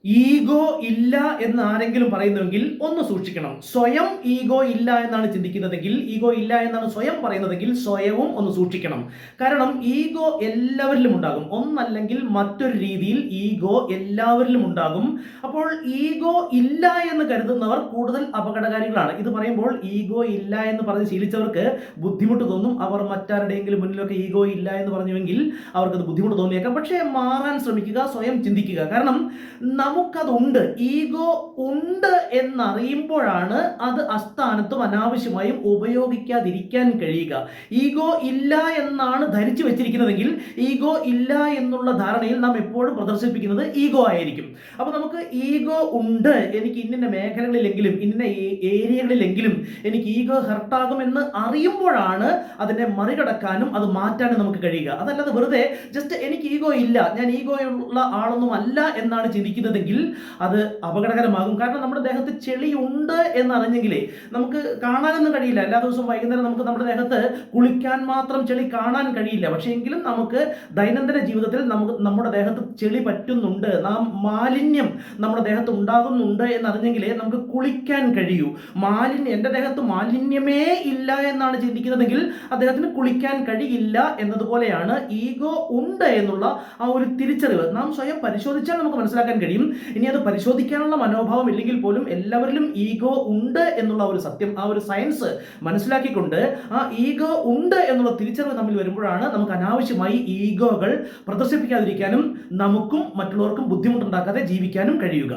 Ego ഇല്ല എന്ന് ആരെങ്കിലും പറയുന്നുവെങ്കിൽ ഒന്ന് സൂക്ഷിക്കണം. സ്വയം ഈഗോ ഇല്ല എന്നാണ് ചിന്തിക്കുന്നതെങ്കിൽ, ഈഗോ ഇല്ല എന്നാണ് സ്വയം പറയുന്നതെങ്കിൽ സ്വയവും ഒന്ന് സൂക്ഷിക്കണം. കാരണം ഈഗോ എല്ലാവരിലും ഉണ്ടാകും. ഒന്നല്ലെങ്കിൽ മറ്റൊരു രീതിയിൽ ഈഗോ എല്ലാവരിലും ഉണ്ടാകും. അപ്പോൾ ഈഗോ ഇല്ല എന്ന് കരുതുന്നവർ കൂടുതൽ അപകടകാരികളാണ്. ഇത് പറയുമ്പോൾ ഈഗോ ഇല്ല എന്ന് പറഞ്ഞ് ശീലിച്ചവർക്ക് ബുദ്ധിമുട്ട് തോന്നും. അവർ മറ്റാരുടെയെങ്കിലും മുന്നിലൊക്കെ ഈഗോ ഇല്ല എന്ന് പറഞ്ഞുവെങ്കിൽ അവർക്കത് ബുദ്ധിമുട്ട് തോന്നിയേക്കാം. പക്ഷേ മാറാൻ ശ്രമിക്കുക, സ്വയം ചിന്തിക്കുക. കാരണം നമുക്കതുണ്ട്, ഈഗോ ഉണ്ട് എന്നറിയുമ്പോഴാണ് അത് അസ്ഥാനത്തും അനാവശ്യമായും ഉപയോഗിക്കാതിരിക്കാൻ കഴിയുക. ഈഗോ ഇല്ല എന്നാണ് ധരിച്ചു വെച്ചിരിക്കുന്നതെങ്കിൽ ഈഗോ ഇല്ല എന്നുള്ള ധാരണയിൽ നാം എപ്പോഴും പ്രദർശിപ്പിക്കുന്നത് ഈഗോ ആയിരിക്കും. അപ്പൊ നമുക്ക് ഈഗോ ഉണ്ട്, എനിക്ക് ഇന്ന മേഖലകളിലെങ്കിലും ഇന്ന ഏരിയകളിലെങ്കിലും എനിക്ക് ഈഗോ ഹെർട്ടാകുമെന്ന് അറിയുമ്പോഴാണ് അതിനെ മറികടക്കാനും അത് മാറ്റാനും നമുക്ക് കഴിയുക. അതല്ലാതെ വെറുതെ ജസ്റ്റ് എനിക്ക് ഈഗോ ഇല്ല, ഞാൻ ഈഗോയുള്ള ആളൊന്നും അല്ല എന്നാണ് ചിന്തിക്കുന്നതെങ്കിൽ അത് അപകടകരമാകും. കാരണം നമ്മുടെ ദേഹത്ത് ചെളിയുണ്ട് എന്നറിഞ്ഞെങ്കിലേ നമുക്ക് കാണാനൊന്നും കഴിയില്ല. എല്ലാ ദിവസവും വൈകുന്നേരം നമുക്ക് നമ്മുടെ ദേഹത്ത് കുളിക്കാൻ മാത്രം ചെളി കാണാൻ കഴിയില്ല. പക്ഷേ എങ്കിലും നമുക്ക് ദൈനംദിന ജീവിതത്തിൽ നമ്മുടെ ദേഹത്ത് ചെളി പറ്റുന്നുണ്ട്, നാം മാലിന്യം നമ്മുടെ ദേഹത്ത് ഉണ്ടാകുന്നുണ്ട് എന്നറിഞ്ഞെങ്കിലേ നമുക്ക് കുളിക്കാൻ കഴിയൂ. എൻ്റെ ദേഹത്ത് മാലിന്യമേ ഇല്ല എന്നാണ് ചിന്തിക്കുന്നതെങ്കിൽ അദ്ദേഹത്തിന് കുളിക്കാൻ കഴിയില്ല എന്നതുപോലെയാണ് ഈഗോ ഉണ്ട് എന്നുള്ള ആ ഒരു തിരിച്ചറിവ് നാം സ്വയം പരിശോധിച്ചാൽ നമുക്ക് മനസ്സിലാക്കാൻ കഴിയും. ഇനി അത് പരിശോധിക്കാനുള്ള മനോഭാവം ഇല്ലെങ്കിൽ പോലും എല്ലാവരിലും ഈഗോ ഉണ്ട് എന്നുള്ള ഒരു സത്യം, ആ ഒരു സയൻസ് മനസ്സിലാക്കിക്കൊണ്ട് ആ ഈഗോ ഉണ്ട് എന്നുള്ള തിരിച്ചറിവ് തമ്മിൽ വരുമ്പോഴാണ് നമുക്ക് അനാവശ്യമായി ഈഗോകൾ പ്രദർശിപ്പിക്കാതിരിക്കാനും നമുക്കും മറ്റുള്ളവർക്കും ബുദ്ധിമുട്ടുണ്ടാക്കാതെ ജീവിക്കാനും കഴിയുക.